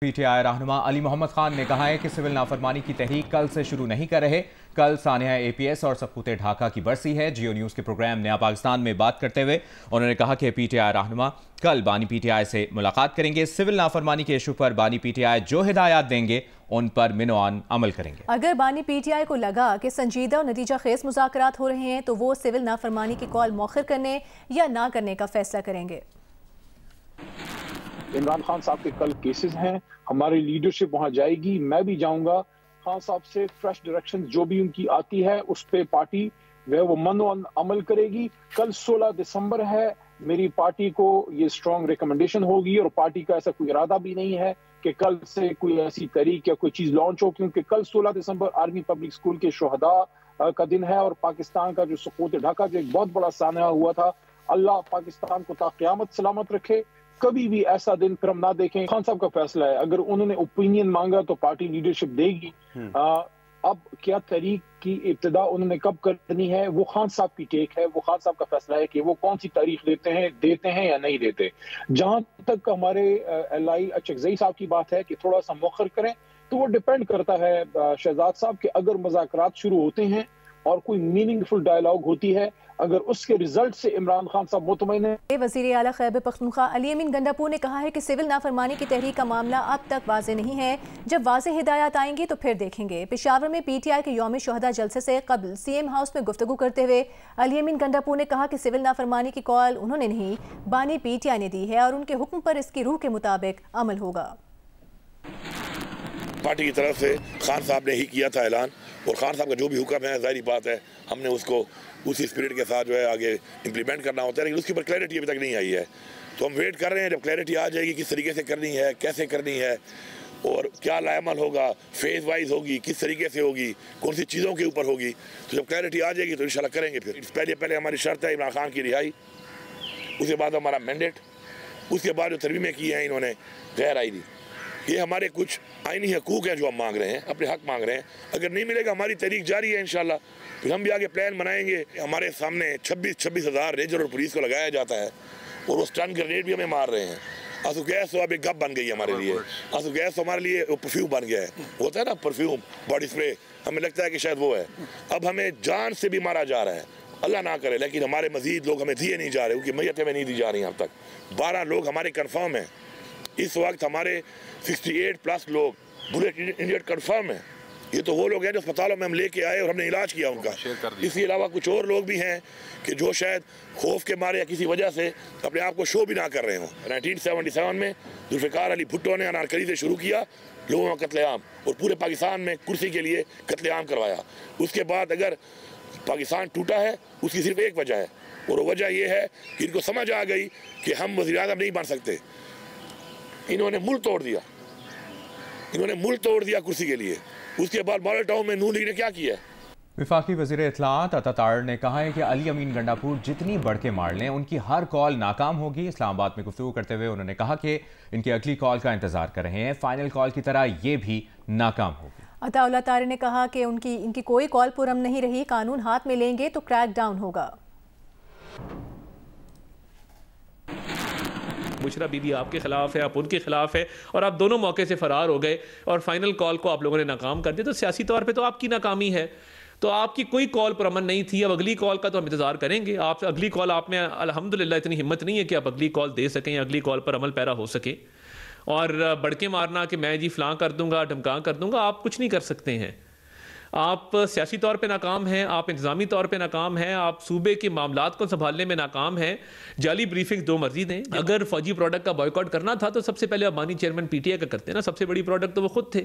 PTI रहनुमा अली मोहम्मद खान ने कहा है कि सिविल नाफरमानी की तहरीक कल से शुरू नहीं कर रहे। कल सानिया एपीएस और सबकूते ढाका की बरसी है। जियो न्यूज के प्रोग्राम नया पाकिस्तान में बात करते हुए उन्होंने कहा कि पीटीआई रहनुमा कल बानी पीटीआई से मुलाकात करेंगे। सिविल नाफरमानी के इशू पर बानी पीटीआई जो हिदायत देंगे उन पर मिनोआन अमल करेंगे। अगर बानी पीटीआई को लगा कि संजीदा और नतीजा खेज मुज़ाकरात हो रहे हैं तो वो सिविल नाफरमानी की कॉल मौखिर करने या ना करने का फैसला करेंगे। इमरान खान साहब के कल केसेस हैं, हमारी लीडरशिप वहां जाएगी, मैं भी जाऊंगा। खान साहब से फ्रेश डायरेक्शन जो भी उनकी आती है उस पे पार्टी वो मनो अमल करेगी। कल 16 दिसंबर है, मेरी पार्टी को ये स्ट्रॉन्ग रिकमेंडेशन होगी और पार्टी का ऐसा कोई इरादा भी नहीं है कि कल से कोई ऐसी तहरीक या कोई चीज लॉन्च हो, क्योंकि कल 16 दिसंबर आर्मी पब्लिक स्कूल के शोहदा का दिन है और पाकिस्तान का जो सुकूत ढाका जो एक बहुत बड़ा सानिया हुआ था, अल्लाह पाकिस्तान को ता क़यामत सलामत रखे। कभी भी ऐसा दिन फिर हम ना देखें। खान साहब का फैसला है, अगर उन्होंने ओपिनियन मांगा तो पार्टी लीडरशिप देगी। अब क्या तहरीक की इब्तिदा उन्होंने कब करनी है वो खान साहब की टेक है, वो खान साहब का फैसला है कि वो कौन सी तारीख देते हैं या नहीं देते। जहां तक हमारे एलआई अचकजई साहब की बात है कि थोड़ा सा मौखर करें, तो वो डिपेंड करता है शहजाद साहब कि अगर मुज़ाकरात शुरू होते हैं और कोई मीनिंगफुल डायलॉग होती है, अगर उसके रिजल्ट से इमरान खान साहब मुतमईन है। वज़ीर आला खैबर पख्तूनख्वा अली अमीन गंडापुर ने कहा है कि सिविल नाफरमानी की तहरीक का मामला अब तक वाज़े नहीं है, जब वाज़े हिदायत आएंगी तो फिर देखेंगे। पेशावर में पीटीआई के यौम शोहदा जलसे से कबल सीएम हाउस में गुफ्तगू करते हुए अली अमीन गंडापुर ने कहा कि सिविल नाफरमानी की कॉल उन्होंने नहीं, बानी पीटीआई ने दी है और उनके हुक्म पर इसकी रूह के मुताबिक अमल होगा। पार्टी की तरफ से खान साहब ने ही किया था ऐलान, और खान साहब का जो भी हुक्म है जाहिर बात है हमने उसको उसी स्पिरिट के साथ जो है आगे इम्प्लीमेंट करना होता है, लेकिन उसके ऊपर क्लैरिटी अभी तक नहीं आई है। तो हम वेट कर रहे हैं, जब क्लैरिटी आ जाएगी किस तरीके से करनी है, कैसे करनी है और क्या लाएमल होगा, फेज वाइज होगी, किस तरीके से होगी, कौन सी चीज़ों के ऊपर होगी, तो जब क्लैरिटी आ जाएगी तो इंशाल्लाह करेंगे। फिर पहले हमारी शर्त है इमरान खान की रिहाई, उसके बाद हमारा मैंडेट, उसके बाद जो तरमीमें की हैं इन्होंने गैर आईनी, ये हमारे कुछ आईनी हकूक़ हैं जो हम मांग रहे हैं, अपने हक मांग रहे हैं। अगर नहीं मिलेगा हमारी तहरीक जारी है इंशाल्लाह, फिर हम भी आगे प्लान बनाएंगे। हमारे सामने 26 हज़ार रेंजर और पुलिस को लगाया जाता है और वो स्टन ग्रेनेड भी हमें मार रहे हैं। आंसू गैस तो अब एक गप बन गई है हमारे लिए, आंसू गैस तो हमारे लिए परफ्यूम बन गया है, होता है ना परफ्यूम बॉडी स्प्रे, हमें लगता है कि शायद वो है। अब हमें जान से भी मारा जा रहा है, अल्लाह ना करे, लेकिन हमारे मजीद लोग हमें दिए नहीं जा रहे, क्योंकि मैयतें हमें नहीं दी जा रही अब तक। 12 लोग हमारे कन्फर्म हैं इस वक्त, हमारे 68+ लोग बुलेट इंजर्ड कन्फर्म है। ये तो वो लोग हैं जो अस्पतालों में हम लेके आए और हमने इलाज किया उनका। इसके अलावा कुछ और लोग भी हैं कि जो शायद खौफ के मारे या किसी वजह से अपने आप को शो भी ना कर रहे हों। 1977 में जुल्फ़िकार अली भुट्टो ने अनारकली से शुरू किया लोगों का कत्लेआम और पूरे पाकिस्तान में कुर्सी के लिए कत्लेआम करवाया। उसके बाद अगर पाकिस्तान टूटा है उसकी सिर्फ एक वजह है, और वो वजह यह है कि इनको समझ आ गई कि हम वज़ीर-ए-आज़म नहीं बन सकते। इन्होंने मुल्क तोड़ दिया कुर्सी के लिए। उसके बाद मॉडल टाउन में नून लीग ने क्या किया? विफाकी वज़ीर इत्तलाआत अता ने कहा है कि अली अमीन गंडापुर जितनी बढ़ के मार लें उनकी हर कॉल नाकाम होगी। इस्लामाबाद में गुफ्तगू करते हुए उन्होंने कहा कि इनकी अगली कॉल का इंतजार कर रहे हैं, फाइनल कॉल की तरह ये भी नाकाम होगी। अता ने कहा कि इनकी कोई कॉल पुरअमन नहीं रही, कानून हाथ में लेंगे तो क्रैक डाउन होगा। मुशर्रफ बीबी आपके खिलाफ है, आप उनके खिलाफ है, और आप दोनों मौके से फरार हो गए और फाइनल कॉल को आप लोगों ने नाकाम कर दिया। तो सियासी तौर पे तो आपकी नाकामी है, तो आपकी कोई कॉल पुरअमन नहीं थी। अब अगली कॉल का तो हम इंतजार करेंगे। आप अगली कॉल आप में अल्हम्दुलिल्लाह इतनी हिम्मत नहीं है कि आप अगली कॉल दे सकें, अगली कॉल पर अमल पैरा हो सके। और बढ़के मारना कि मैं जी फलां कर दूंगा, ढमका कर दूंगा, आप कुछ नहीं कर सकते हैं। आप सियासी तौर पे नाकाम हैं, आप इंतजामी तौर पे नाकाम हैं, आप सूबे के मामलात को संभालने में नाकाम हैं। जाली ब्रीफिंग दो मर्जी दें। अगर फौजी प्रोडक्ट का बॉयकॉट करना था तो सबसे पहले अबानी चेयरमैन पीटीआई का करते ना, सबसे बड़ी प्रोडक्ट तो वो खुद थे।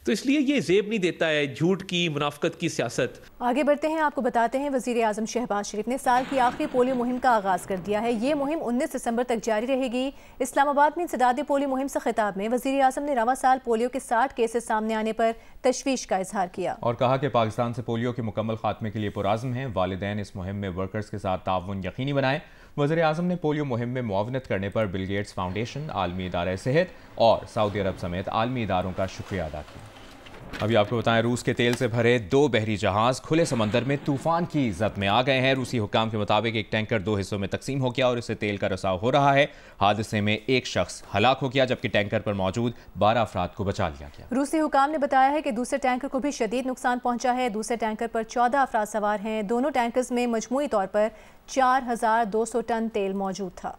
तो इसलिए ये जेब नहीं देता है झूठ की, मुनाफकत की सियासत। आगे बढ़ते हैं, आपको बताते हैं वज़ीर आज़म शहबाज शरीफ ने साल की आखिरी पोलियो मुहिम का आगाज़ कर दिया है। ये मुहिम 19 दिसंबर तक जारी रहेगी। इस्लामाबाद में इंसदाद पोलियो मुहिम से खिताब में वज़ीर आज़म ने रवां साल पोलियो के 60 केसेस सामने आने पर तशवीश का इजहार किया और कहा कि पाकिस्तान से पोलियो के मुकम्मल खात्मे के लिए पुराज़्म हैं। वालिदैन इस मुहिम में वर्कर्स के साथ ताउन यकीनी बनाएं। वज़ीर आज़म ने पोलियो मुहिम में मुआवनत करने पर बिल गेट्स फाउंडेशन, आलमी इदारा सेहत और सऊदी अरब समेत आलमी इदारों का शुक्रिया अदा किया। अभी आपको बताएं, रूस के तेल से भरे 2 बहरी जहाज खुले समंदर में तूफान की जद में आ गए हैं। रूसी हुक्काम के मुताबिक एक टैंकर 2 हिस्सों में तकसीम हो गया और इससे तेल का रिसाव हो रहा है। हादसे में एक शख्स हलाक हो गया जबकि टैंकर पर मौजूद 12 अफराद को बचा लिया गया। रूसी हुक्काम ने बताया है कि दूसरे टैंकर को भी शदीद नुकसान पहुंचा है। दूसरे टैंकर पर 14 अफराद सवार हैं। दोनों टैंकर्स में मजमूई तौर पर 4200 टन तेल मौजूद था।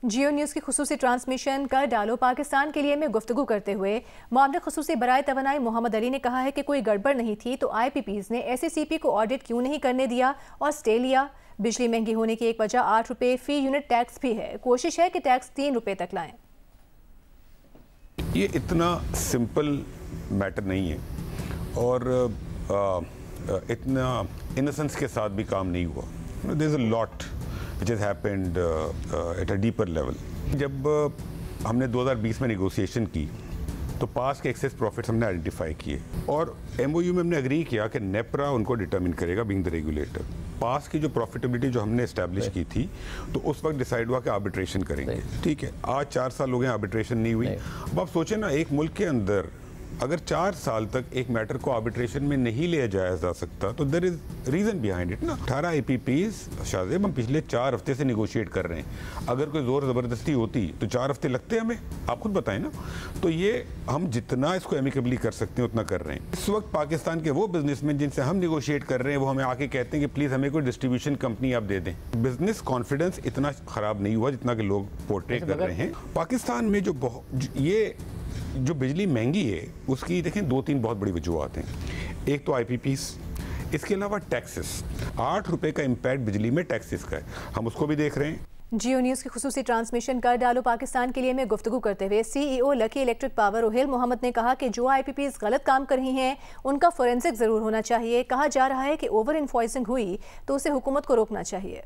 जियो न्यूज़ की खुसूसी ट्रांसमिशन कर डालो पाकिस्तान के लिए में गुफ्तगू करते हुए मामले खुसूसी बराए तवानाई मोहम्मद अली ने कहा है कि कोई गड़बड़ नहीं थी तो IPPs ने SECP को ऑडिट क्यों नहीं करने दिया और स्टे लिया। बिजली महंगी होने की एक वजह 8 रुपये फी यूनिट टैक्स भी है। कोशिश है कि टैक्स 3 रुपये तक लाएं। ये इतना सिंपल मैटर नहीं है और इतना इनोसेंस के साथ भी काम नहीं हुआ। There is a lot which has happened at a deeper level. जब हमने 2020 में नेगोशिएशन की तो पास के एक्सेस प्रॉफिट्स हमने आइडेंटिफाई किए और MOU में हमने एग्री किया कि नेपरा उनको डिटरमिन करेगा बीइंग द रेगुलेटर। पास की जो प्रॉफिटेबिलिटी जो हमने एस्टैब्लिश की थी तो उस वक्त डिसाइड हुआ कि आर्बिट्रेशन करेंगे। ठीक है, आज 4 साल हो गए, आर्बिट्रेशन नहीं हुई। अब आप सोचें ना, एक मुल्क के अंदर अगर 4 साल तक एक मैटर को आर्बिट्रेशन में नहीं लिया जाया जा सकता तो there is reason behind it ना। 18 IPPs शाहजेब हम पिछले 4 हफ्ते से निगोशिएट कर रहे हैं। अगर कोई जोर ज़बरदस्ती होती तो 4 हफ्ते लगते हमें, आप खुद बताएं ना। तो ये हम जितना इसको एमिकेबली कर सकते हैं उतना कर रहे हैं। इस वक्त पाकिस्तान के वो बिजनेसमैन जिनसे हम निगोशिएट कर रहे हैं वो हमें आके कहते हैं कि प्लीज़ हमें कोई डिस्ट्रीब्यूशन कंपनी आप दे दें। बिजनेस कॉन्फिडेंस इतना ख़राब नहीं हुआ जितना कि लोग पोर्ट्रे कर रहे हैं। पाकिस्तान में ये जो बिजली महंगी है उसकी देखें 2-3 बहुत बड़ी वजूहत हैं। एक तो IPPs, इसके अलावा टैक्सेस। 8 रुपए का इम्पैक्ट बिजली में टैक्सेस का है, हम उसको भी देख रहे हैं। जियो न्यूज़ की खुसूसी ट्रांसमिशन कर डालो पाकिस्तान के लिए में गुफ्तगू करते हुए CEO लकी इलेक्ट्रिक पावर ओहेल मोहम्मद ने कहा कि जो IPPs गलत काम कर रही हैं उनका फोरेंसिक ज़रूर होना चाहिए। कहा जा रहा है कि ओवर इन्वॉइसिंग हुई तो उसे हुकूमत को रोकना चाहिए।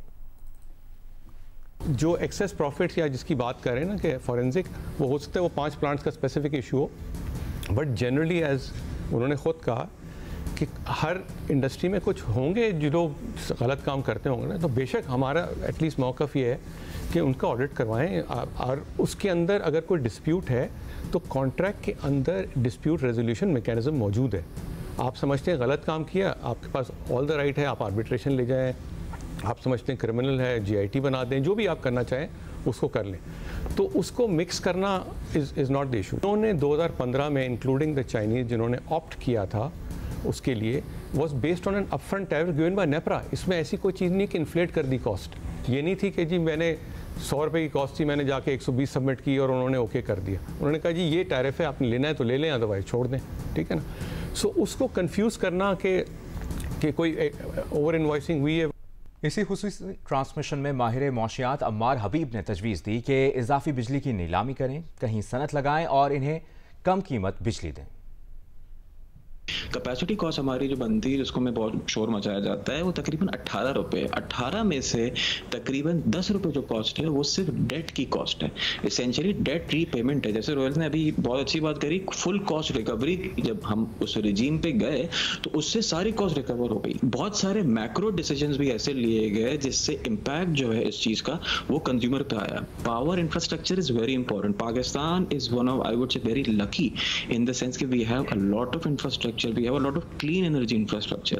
जो एक्सेस प्रॉफिट या जिसकी बात कर रहे हैं ना कि फॉरेंसिक, वो हो सकता है वो 5 प्लांट्स का स्पेसिफिक इशू हो, बट जनरली एज उन्होंने ख़ुद कहा कि हर इंडस्ट्री में कुछ होंगे जो लोग गलत काम करते होंगे ना, तो बेशक हमारा एटलीस्ट मौक़िफ़ ये है कि उनका ऑडिट करवाएं और उसके अंदर अगर कोई डिस्प्यूट है तो कॉन्ट्रैक्ट के अंदर डिस्प्यूट रेजोल्यूशन मैकेनिज्म मौजूद है। आप समझते हैं गलत काम किया, आपके पास ऑल द राइट है, आप आर्बिट्रेशन ले जाएँ। आप समझते हैं क्रिमिनल है, GIT बना दें, जो भी आप करना चाहें उसको कर लें। तो उसको मिक्स करना इज़ नॉट द इशू। उन्होंने 2015 में इंक्लूडिंग द चाइनीज़ जिन्होंने ऑप्ट किया था उसके लिए was based on an upfront tariff given by NEPRA. इसमें ऐसी कोई चीज़ नहीं कि इन्फ्लेट कर दी कॉस्ट। ये नहीं थी कि जी मैंने 100 रुपये की कॉस्ट थी, मैंने जाके 120 सबमिट की और उन्होंने ओके कर दिया। उन्होंने कहा जी ये टैरिफ है, आपने लेना है तो ले लें, अदरवाइज छोड़ दें। ठीक है ना। सो उसको कन्फ्यूज़ करना कि कोई ओवर इन्वॉइसिंग हुई है। इसी खुसूसी ट्रांसमिशन में माहिर मौशियात अम्मार हबीब ने तजवीज़ दी कि इजाफी बिजली की नीलामी करें, कहीं सनत लगाएं और इन्हें कम कीमत बिजली दें। कैपेसिटी कॉस्ट हमारी जो बनती है, जिसको में बहुत शोर मचाया जाता है, वो तकरीबन 18 रुपये। 18 में से तकरीबन 10 रुपये जो कॉस्ट है वो सिर्फ डेट की कॉस्ट है। इसेंशियली डेट रीपेमेंट है। जैसे रोयल्स ने अभी बहुत अच्छी बात करी, फुल कॉस्ट रिकवरी। जब हम उस रिजीम पे गए तो उससे सारी कॉस्ट रिकवर हो गई। बहुत सारे मैक्रो डिसीजंस भी ऐसे लिए गए जिससे इम्पैक्ट जो है इस चीज़ का वो कंज्यूमर पे आया। Power infrastructure is very important. Pakistan is one of, I would say, very lucky in the sense कि we have a lot of infrastructure, we have a lot of clean energy infrastructure.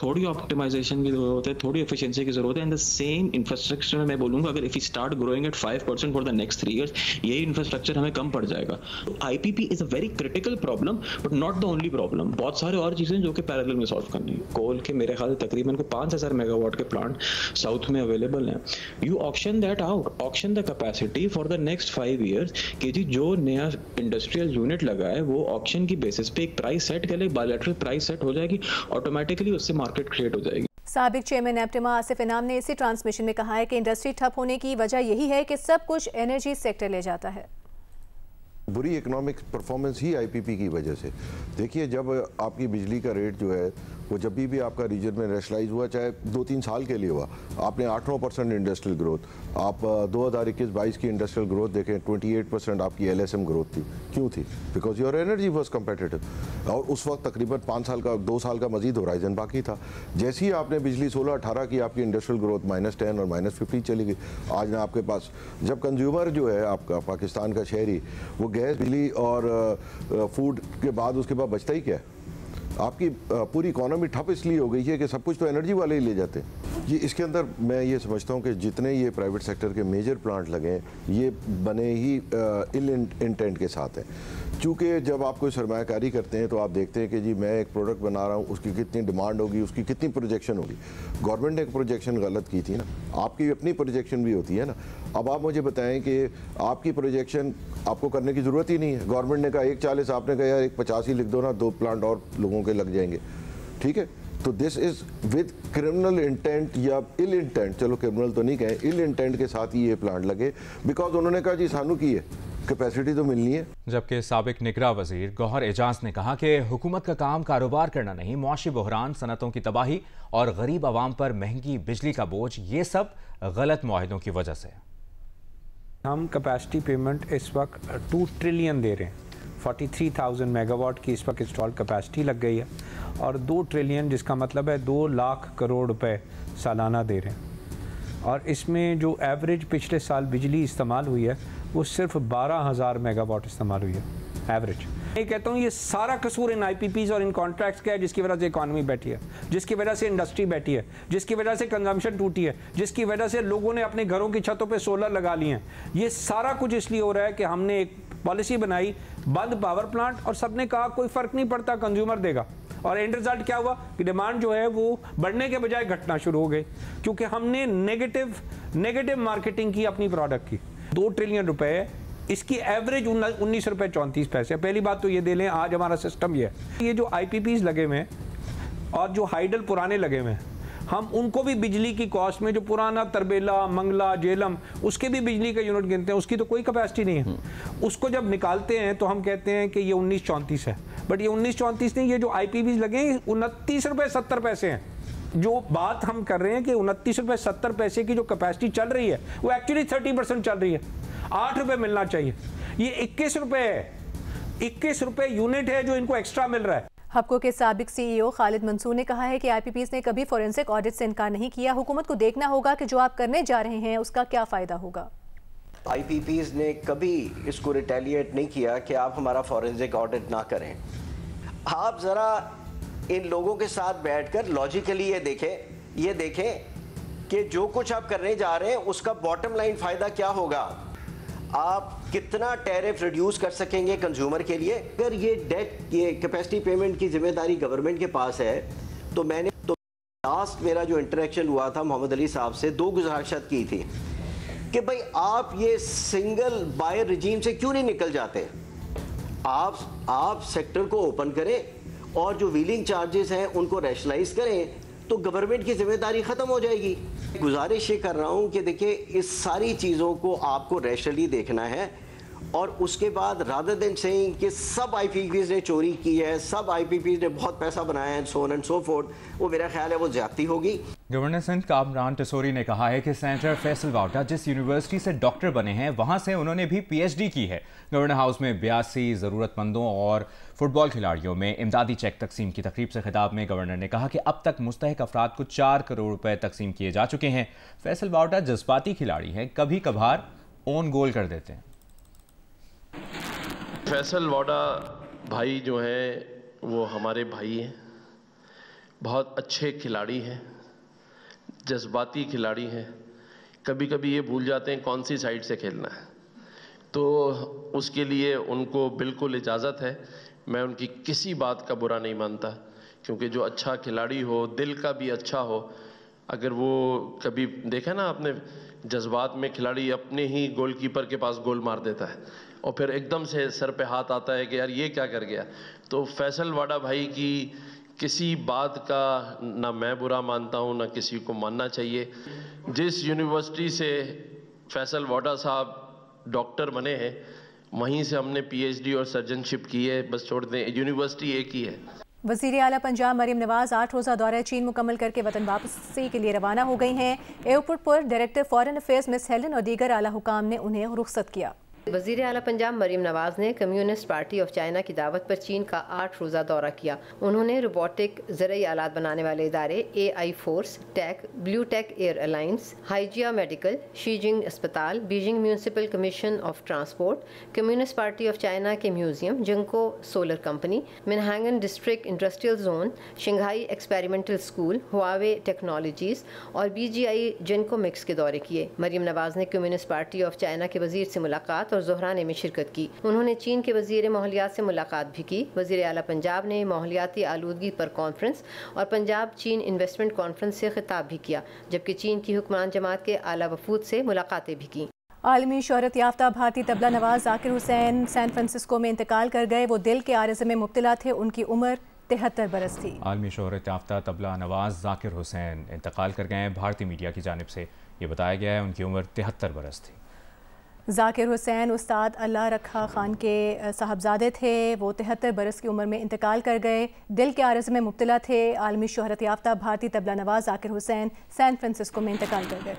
थोड़ी optimization की जरूरत है, थोड़ी efficiency की जरूरत है। And the same infrastructure में मैं बोलूंगा अगर if we start growing at 5% for the next 3 years, यही इंफ्रास्ट्रक्चर हमें कम पड़ जाएगा। IPP is a very critical problem but not the only problem. बहुत सारे और चीजें जो कि पैरेलल में सॉल्व करनी है। कोल के मेरे ख्याल से तकरीबन 5000 मेगावाट के प्लांट साउथ में अवेलेबल हैं। You auction that out, auction the capacity for the next 5 years कि जी जो नया इंडस्ट्रियल यूनिट लगा है वो ऑक्शन की बेसिस पे एक प्राइस सेट कर ले, बायलैटरल प्राइस सेट हो जाएगी, ऑटोमेटिकली उससे मार्केट क्रिएट हो जाएगी। साबिक चेयरमैन एप्टिमा आसिफ इनाम ने इसी ट्रांसमिशन में कहा है कि इंडस्ट्री ठप होने की वजह यही है कि सब कुछ एनर्जी सेक्टर ले जाता है। बुरी इकोनॉमिक परफॉर्मेंस ही IPP की वजह से। देखिए, जब आपकी बिजली का रेट जो है वो जब भी आपका रीजन में नेशनलाइज हुआ, चाहे 2-3 साल के लिए हुआ, आपने 8-9% इंडस्ट्रियल ग्रोथ, आप 2021-22 की इंडस्ट्रियल ग्रोथ देखें 28% आपकी LSM ग्रोथ थी। क्यों थी? Because your energy was competitive. और उस वक्त तकरीबन 2 साल का मजीद होराइजन बाकी था। जैसे ही आपने बिजली 16-18 की, आपकी इंडस्ट्रियल ग्रोथ -10 और -15 चली गई। आज ना आपके पास, जब कंज्यूमर जो है आपका पाकिस्तान का शहरी, वो गैस, बिजली और फूड के बाद उसके बाद बचता ही क्या है? आपकी पूरी इकोनॉमी ठप इसलिए हो गई है कि सब कुछ तो एनर्जी वाले ही ले जाते हैं। ये इसके अंदर मैं ये समझता हूँ कि जितने ये प्राइवेट सेक्टर के मेजर प्लांट लगे ये बने ही इल इंटेंट के साथ हैं। क्योंकि जब आप कोई सरमायाकारी करते हैं तो आप देखते हैं कि जी मैं एक प्रोडक्ट बना रहा हूँ, उसकी कितनी डिमांड होगी, उसकी कितनी प्रोजेक्शन होगी। गवर्नमेंट ने एक प्रोजेक्शन गलत की थी ना, आपकी अपनी प्रोजेक्शन भी होती है ना। अब आप मुझे बताएं कि आपकी प्रोजेक्शन आपको करने की ज़रूरत ही नहीं है। गवर्नमेंट ने कहा 140, आपने कहा यार 150 ही लिख दो ना, 2 प्लांट और लोगों के लग जाएंगे, ठीक है। तो this is with criminal intent या इल इंटेंट, चलो क्रिमिनल तो नहीं कहें, इल इंटेंट के साथ ही ये प्लांट लगे, बिकॉज उन्होंने कहा जी सानू की है, कैपेसिटी तो मिलनी है। जबकि साबिक निगरान वजीर गौहर एजाज ने कहा कि हुकूमत का काम कारोबार करना नहीं, मुआशी बहरान, सनतों की तबाही और गरीब आवाम पर महंगी बिजली का बोझ, ये सब गलत मुआहिदों की वजह से। हम कैपेसिटी पेमेंट इस वक्त 2 ट्रिलियन दे रहे हैं। 43,000 मेगावाट की इस वक्त इंस्टॉल कैपेसिटी लग गई है और 2 ट्रिलियन जिसका मतलब है 2 लाख करोड़ रुपए सालाना दे रहे हैं। और इसमें जो एवरेज पिछले साल बिजली इस्तेमाल हुई है वो सिर्फ 12,000 मेगावाट इस्तेमाल हुई है एवरेज। मैं कहता हूँ ये सारा कसूर इन IPPs और इन कॉन्ट्रैक्ट्स का है, जिसकी वजह से इकॉनमी बैठी है, जिसकी वजह से इंडस्ट्री बैठी है, जिसकी वजह से कंजम्पशन टूटी है, जिसकी वजह से लोगों ने अपने घरों की छतों पे सोलर लगा लिए हैं। ये सारा कुछ इसलिए हो रहा है कि हमने एक पॉलिसी बनाई बंद पावर प्लांट और सबने कहा कोई फ़र्क नहीं पड़ता, कंज्यूमर देगा। और एंड रिजल्ट क्या हुआ कि डिमांड जो है वो बढ़ने के बजाय घटना शुरू हो गई, क्योंकि हमने नेगेटिव मार्केटिंग की अपनी प्रोडक्ट की। 2 ट्रिलियन रुपए, इसकी एवरेज 19 रुपये 34 पैसे। पहली बात तो ये दे लें, आज हमारा सिस्टम ये है, ये जो IPPs लगे हुए हैं और जो हाइडल पुराने लगे हुए हैं, हम उनको भी बिजली की कॉस्ट में, जो पुराना तरबेला, मंगला, जेलम, उसके भी बिजली का यूनिट गिनते हैं, उसकी तो कोई कैपेसिटी नहीं है। उसको जब निकालते हैं तो हम कहते हैं कि ये 1934 है, बट ये 1934 नहीं, ये जो IPPs लगे हैं 29 रुपये 70 पैसे हैं। जो बात हम कर रहे हैं कि 29 रुपये 70 पैसे की जो कैपेसिटी चल रही है वो एक्चुअली 30% चल रही है। 8 रुपये मिलना चाहिए, ये 21 रुपये है, 21 रुपये यूनिट है जो इनको एक्स्ट्रा मिल रहा है। हबको के साबिक CEO खालिद मंसूर ने कहा है कि IPPs ने कभी फोरेंसिक ऑडिट से इनकार नहीं किया। हुकूमत को देखना होगा कि जो आप करने जा रहे हैं उसका क्या फ़ायदा होगा। IPPs ने कभी इसको रिटेलिएट नहीं किया कि आप हमारा फोरेंसिक ऑडिट ना करें। आप ज़रा इन लोगों के साथ बैठकर लॉजिकली ये देखें कि जो कुछ आप करने जा रहे हैं उसका बॉटम लाइन फ़ायदा क्या होगा। आप कितना टैरिफ रिड्यूस कर सकेंगे कंज्यूमर के लिए। अगर ये कैपेसिटी पेमेंट की जिम्मेदारी गवर्नमेंट के पास है तो मैंने लास्ट मेरा जो इंटरेक्शन हुआ था मोहम्मद अली साहब से 2 गुजारिशात की थी कि भाई आप ये सिंगल बायर रिजीम से क्यों नहीं निकल जाते। आप सेक्टर को ओपन करें और जो व्हीलिंग चार्जेस हैं उनको रैशनलाइज करें तो गवर्नमेंट की जिम्मेदारी ख़त्म हो जाएगी। गुजारिश ये कर रहा हूँ कि देखिए इस सारी चीज़ों को आपको रैशनली देखना है और उसके बाद रादर देन सेइंग कि सब IPPs ने चोरी की है, सब IPPs ने बहुत पैसा बनाया है, so on and so fourth, वो मेरा ख्याल है वो ज्यादती होगी। गवर्नर सिंध कामरान टिसोरी ने कहा है कि सेनेटर फैसल वाउटा जिस यूनिवर्सिटी से डॉक्टर बने हैं वहां से उन्होंने भी PhD की है। गवर्नर हाउस में 82 ज़रूरतमंदों और फुटबॉल खिलाड़ियों में इमदादी चेक तकसीम की तकरीब से खिताब में गवर्नर ने कहा कि अब तक मुस्तहिक अफराद को 4 करोड़ रुपए तकसीम किए जा चुके हैं। फैसल वाउटा जज्बाती खिलाड़ी हैं, कभी कभार ओन गोल कर देते हैं। फैसल वाडा भाई जो है वो हमारे भाई हैं, बहुत अच्छे खिलाड़ी हैं, जज्बाती खिलाड़ी हैं। कभी कभी ये भूल जाते हैं कौन सी साइड से खेलना है, तो उसके लिए उनको बिल्कुल इजाज़त है। मैं उनकी किसी बात का बुरा नहीं मानता, क्योंकि जो अच्छा खिलाड़ी हो, दिल का भी अच्छा हो, अगर वो कभी देखा ना आपने जज्बात में खिलाड़ी अपने ही गोलकीपर के पास गोल मार देता है और फिर एकदम से सर पे हाथ आता है कि यार ये क्या कर गया। तो फैसल वाडा भाई की किसी बात का ना मैं बुरा मानता हूँ ना किसी को मानना चाहिए। जिस यूनिवर्सिटी से फैसल वाडा साहब डॉक्टर बने हैं वहीं से हमने PhD और सर्जनशिप की है, बस छोड़ दें, यूनिवर्सिटी एक ही है। वज़ीर आला पंजाब मरीम नवाज 8 रोज़ा दौरा चीन मुकम्मल करके वतन वापसी के लिए रवाना हो गई हैं। एयरपोर्ट पर director foreign affairs miss Helen और दीगर आला हुकाम ने उन्हें रुख्सत किया। वज़ीर आला पंजाब मरीम नवाज ने कम्युनिस्ट पार्टी ऑफ चाइना की दावत पर चीन का 8 रोज़ा दौरा किया। उन्होंने रोबोटिक ज़रई आलात बनाने वाले इदारे AI force, tech, blue tech air alliance, Hygeia medical, Xijing अस्पताल, Beijing municipal commission of transport, communist party of China के museum, Jinko solar company, Minhang district industrial zone, Shanghai experimental school, Huawei technologies और BGI जिनको मिक्स के दौरे किए। मरीम नवाज ने communist party of China के वजीर से मुलाकात और ज़ोहराने में शिरकत की। उन्होंने चीन के वजीर माहौलियात से मुलाकात भी की। वजीर आला पंजाब ने माहौलियाती आलूदगी पर कॉन्फ्रेंस और पंजाब चीन इन्वेस्टमेंट कॉन्फ्रेंस से खिताब भी किया, जबकि चीन की हुक्मरान जमात के आला वफूद से मुलाकातें भी की। आलमी शोहरत याफ्ता भारतीय तबला नवाज जाकिर हुसैन सैन फ्रांसिस्को में इंतकाल कर गए। वो दिल के आरिज़े में मुब्तला थे। उनकी उम्र 73 बरस थी। आलमी शोहरत याफ्ता तबला नवाज जाकिर हुसैन इंतकाल कर गए हैं। भारतीय मीडिया की जानिब से ये बताया गया है उनकी उम्र 73 बरस थी। जाकिर हुसैन उस्ताद अल्लाह रखा खान के साहबजादे थे। वो 73 बरस की उम्र में इंतकाल कर गए। दिल के आरिज़े में मुब्तला थे। आलमी शोहरत याफ्ता भारतीय तबला नवाज जाकिर हुसैन सैन फ्रांसिस्को में इंतकाल कर गए।